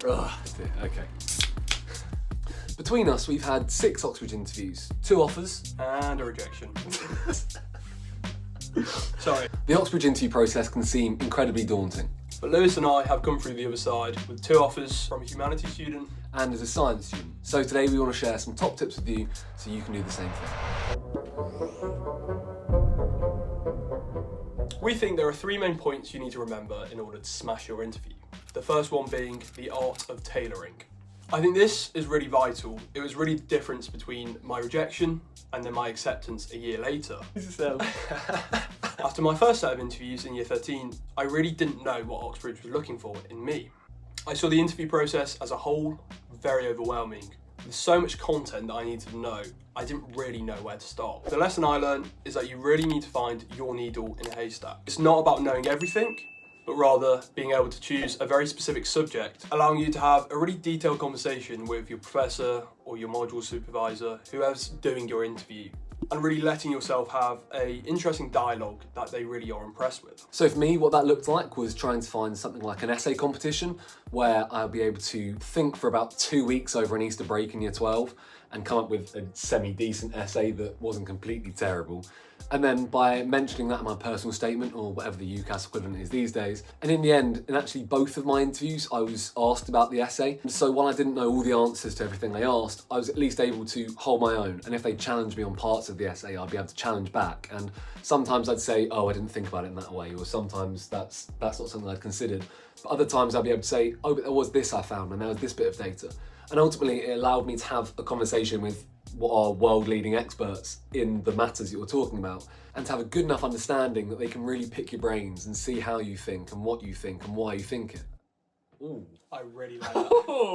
Oh, dear. Okay. Between us, we've had 6 Oxbridge interviews, 2 offers, and a rejection. Sorry. The Oxbridge interview process can seem incredibly daunting. But Lewis and I have come through the other side with 2 offers from a humanities student and as a science student. So today we want to share some top tips with you so you can do the same thing. We think there are 3 main points you need to remember in order to smash your interview. The first one being the art of tailoring. I think this is really vital. It was really the difference between my rejection and then my acceptance a year later. After my first set of interviews in year 13, I really didn't know what Oxbridge was looking for in me. I saw the interview process as a whole very overwhelming. With so much content that I needed to know, I didn't really know where to start. The lesson I learned is that you really need to find your needle in a haystack. It's not about knowing everything, but rather being able to choose a very specific subject, allowing you to have a really detailed conversation with your professor or your module supervisor, whoever's doing your interview, and really letting yourself have an interesting dialogue that they really are impressed with. So for me, what that looked like was trying to find something like an essay competition where I'll be able to think for about 2 weeks over an Easter break in year 12 and come up with a semi-decent essay that wasn't completely terrible. And then by mentioning that in my personal statement, or whatever the UCAS equivalent is these days, and in the end, in actually both of my interviews, I was asked about the essay. And so while I didn't know all the answers to everything they asked, I was at least able to hold my own. And if they challenged me on parts of the essay, I'd be able to challenge back. And sometimes I'd say, oh, I didn't think about it in that way, or sometimes that's not something I'd considered. But other times I'd be able to say, oh, but there was this I found, and there was this bit of data. And ultimately, it allowed me to have a conversation with what are world-leading experts in the matters that you're talking about, and to have a good enough understanding that they can really pick your brains and see how you think and what you think and why you think it. Ooh, I really like that.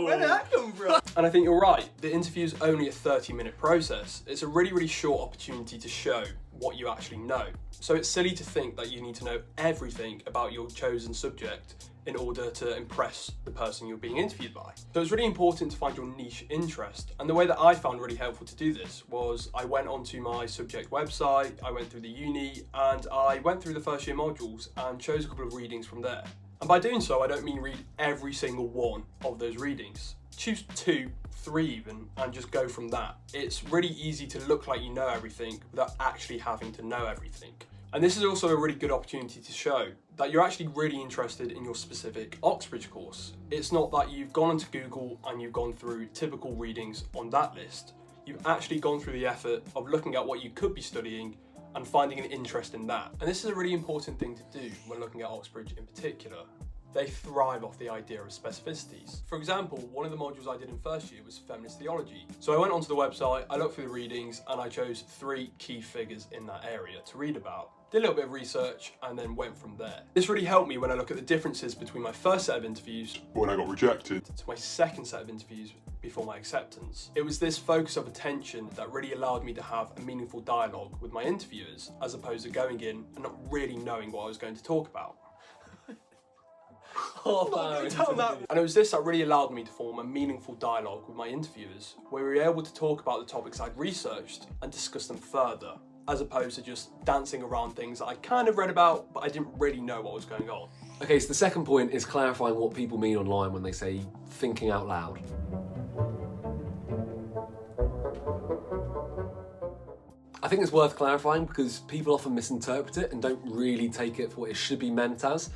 Where did that come from? And I think you're right. The interview is only a 30-minute process. It's a really, really short opportunity to show what you actually know. So it's silly to think that you need to know everything about your chosen subject in order to impress the person you're being interviewed by. So it's really important to find your niche interest. And the way that I found really helpful to do this was I went onto my subject website, I went through the uni, and I went through the first year modules and chose a couple of readings from there. And by doing so, I don't mean read every single one of those readings. Choose 2, 3 even, and just go from that. It's really easy to look like you know everything without actually having to know everything. And this is also a really good opportunity to show that you're actually really interested in your specific Oxbridge course. It's not that you've gone onto Google and you've gone through typical readings on that list. You've actually gone through the effort of looking at what you could be studying and finding an interest in that. And this is a really important thing to do when looking at Oxbridge in particular. They thrive off the idea of specificities. For example, one of the modules I did in first year was feminist theology. So I went onto the website, I looked through the readings, and I chose 3 key figures in that area to read about. Did a little bit of research and then went from there. This really helped me when I look at the differences between my first set of interviews, when I got rejected, to my second set of interviews before my acceptance. It was this focus of attention that really allowed me to have a meaningful dialogue with my interviewers, as opposed to going in and not really knowing what I was going to talk about. And it was this that really allowed me to form a meaningful dialogue with my interviewers, where we were able to talk about the topics I'd researched and discuss them further, as opposed to just dancing around things that I kind of read about, but I didn't really know what was going on. Okay, so the second point is clarifying what people mean online when they say thinking out loud. I think it's worth clarifying because people often misinterpret it and don't really take it for what it should be meant as.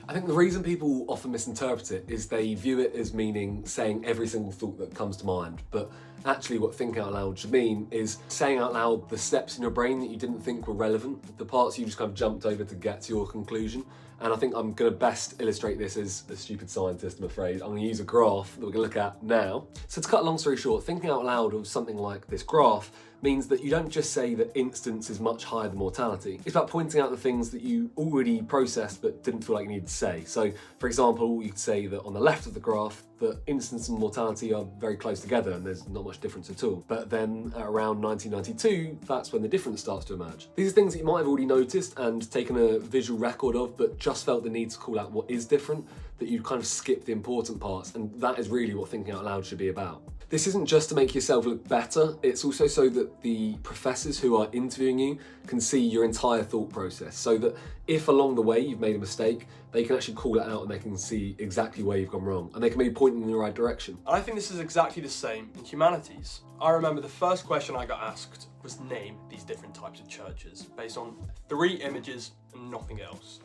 I think the reason people often misinterpret it is they view it as meaning saying every single thought that comes to mind, but actually what thinking out loud should mean is saying out loud the steps in your brain that you didn't think were relevant, the parts you just kind of jumped over to get to your conclusion. And I think I'm going to best illustrate this as a stupid scientist, I'm afraid. I'm going to use a graph that we're going to look at now. So to cut a long story short, thinking out loud of something like this graph means that you don't just say that incidence is much higher than mortality. It's about pointing out the things that you already processed but didn't feel like you needed to say. So, for example, you could say that on the left of the graph, that incidence and mortality are very close together and there's not much difference at all. But then at around 1992, that's when the difference starts to emerge. These are things that you might have already noticed and taken a visual record of, but just felt the need to call out what is different, that you kind of skip the important parts, and that is really what thinking out loud should be about. This isn't just to make yourself look better, it's also so that the professors who are interviewing you can see your entire thought process, so that if along the way you've made a mistake, they can actually call it out and they can see exactly where you've gone wrong. And they can maybe point pointing in the right direction. And I think this is exactly the same in humanities. I remember the first question I got asked was name these different types of churches based on 3 images and nothing else.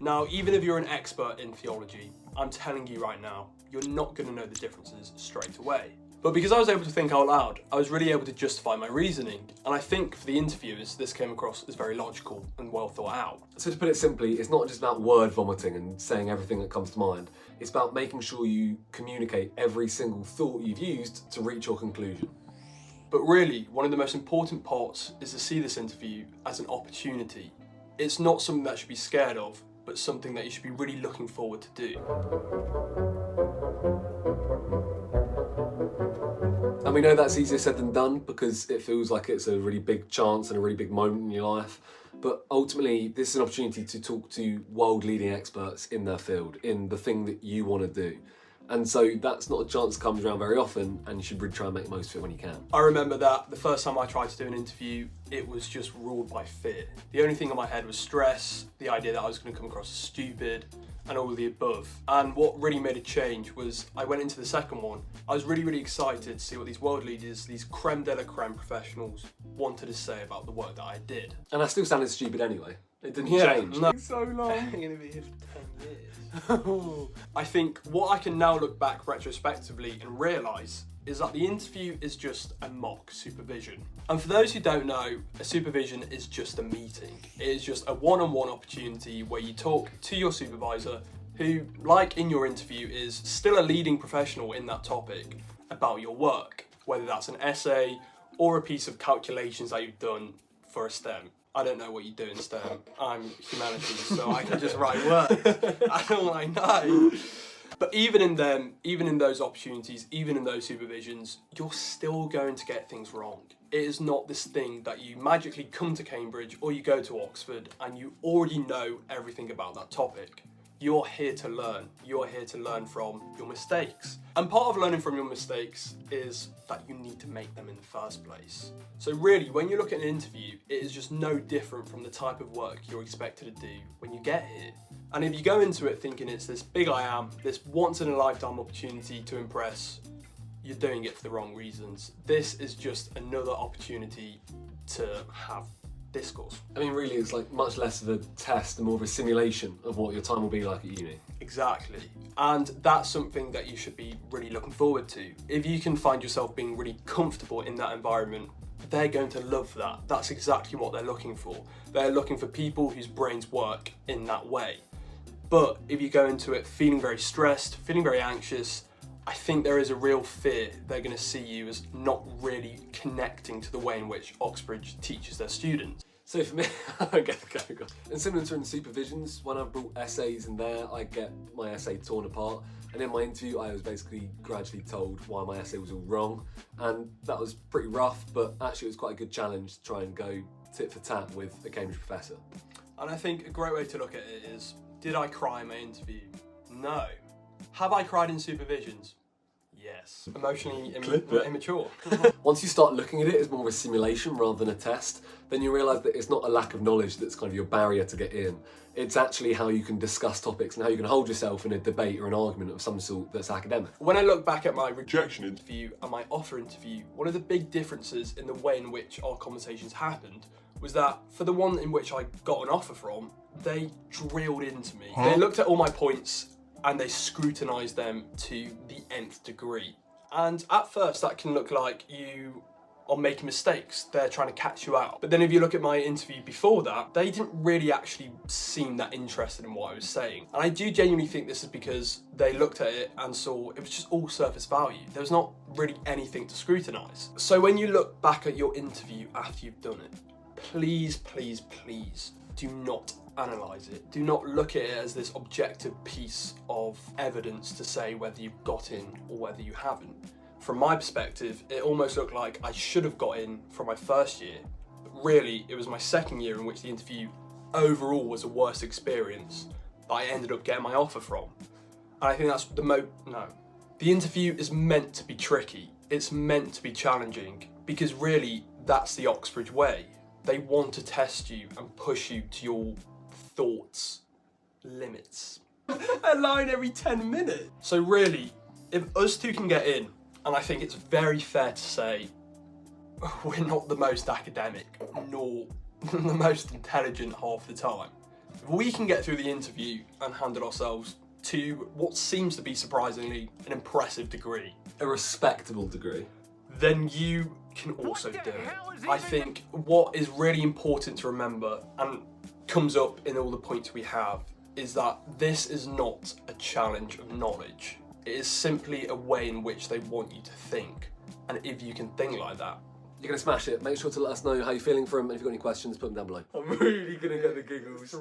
Now, even if you're an expert in theology, I'm telling you right now, you're not going to know the differences straight away. But because I was able to think out loud, I was really able to justify my reasoning. And I think for the interviewers, this came across as very logical and well thought out. So to put it simply, it's not just about word vomiting and saying everything that comes to mind. It's about making sure you communicate every single thought you've used to reach your conclusion. But really, one of the most important parts is to see this interview as an opportunity. It's not something that you should be scared of, but something that you should be really looking forward to do. And we know that's easier said than done because it feels like it's a really big chance and a really big moment in your life. But ultimately, this is an opportunity to talk to world-leading experts in their field, in the thing that you want to do. And so that's not a chance that comes around very often, and you should really try and make the most of it when you can. I remember that the first time I tried to do an interview, it was just ruled by fear. The only thing in my head was stress, the idea that I was going to come across as stupid, and all of the above. And what really made a change was I went into the second one. I was really excited to see what these world leaders, these creme de la creme professionals wanted to say about the work that I did. And I still sounded stupid anyway. It didn't change. No. So long. I'm going to be here for 10 years. I think what I can now look back retrospectively and realise is that the interview is just a mock supervision. And for those who don't know, a supervision is just a meeting. It is just a one-on-one opportunity where you talk to your supervisor who, like in your interview, is still a leading professional in that topic about your work, whether that's an essay or a piece of calculations that you've done for a STEM. I don't know what you do in STEM. I'm humanities, so I can just write words. That's all I know. But even in them, even in those opportunities, even in those supervisions, you're still going to get things wrong. It is not this thing that you magically come to Cambridge or you go to Oxford and you already know everything about that topic. You're here to learn. You're here to learn from your mistakes. And part of learning from your mistakes is that you need to make them in the first place. So really, when you look at an interview, it is just no different from the type of work you're expected to do when you get here. And if you go into it thinking it's this big I am, this once in a lifetime opportunity to impress, you're doing it for the wrong reasons. This is just another opportunity to have discourse. I mean, really, it's like much less of a test and more of a simulation of what your time will be like at uni. Exactly. And that's something that you should be really looking forward to. If you can find yourself being really comfortable in that environment, they're going to love that. That's exactly what they're looking for. They're looking for people whose brains work in that way. But if you go into it feeling very stressed, feeling very anxious, I think there is a real fear they're going to see you as not really connecting to the way in which Oxbridge teaches their students. So for me, okay, go. And similar to in supervisions, when I've brought essays in there, I get my essay torn apart. And in my interview, I was basically gradually told why my essay was all wrong. And that was pretty rough, but actually it was quite a good challenge to try and go tit for tat with a Cambridge professor. And I think a great way to look at it is, did I cry in my interview? No. Have I cried in supervisions? Yes. Emotionally immature. Once you start looking at it as more of a simulation rather than a test, then you realise that it's not a lack of knowledge that's kind of your barrier to get in. It's actually how you can discuss topics and how you can hold yourself in a debate or an argument of some sort that's academic. When I look back at my rejection interview and my offer interview, one of the big differences in the way in which our conversations happened was that for the one in which I got an offer from, they drilled into me. They looked at all my points and they scrutinised them to the nth degree. And at first that can look like you are making mistakes, they're trying to catch you out. But then if you look at my interview before that, they didn't really actually seem that interested in what I was saying. And I do genuinely think this is because they looked at it and saw it was just all surface value. There was not really anything to scrutinise. So when you look back at your interview after you've done it, please do not analyse it. Do not look at it as this objective piece of evidence to say whether you've got in or whether you haven't. From my perspective, it almost looked like I should have got in from my first year, but really it was my second year in which the interview overall was a worse experience that I ended up getting my offer from. And I think that's the interview is meant to be tricky. It's meant to be challenging because really that's the Oxbridge way. They want to test you and push you to your thoughts limits. A line every 10 minutes. So really, If us two can get in, and I think it's very fair to say, we're not the most academic, nor the most intelligent half the time. If we can get through the interview and handle ourselves to what seems to be surprisingly an impressive degree, A respectable degree. then you can also do it. I think what is really important to remember, and comes up in all the points we have, is that this is not a challenge of knowledge. It is simply a way in which they want you to think. And if you can think like that, You're going to smash it. Make sure to let us know how you're feeling for them. And if you've got any questions, put them down below. I'm really going to get the giggles.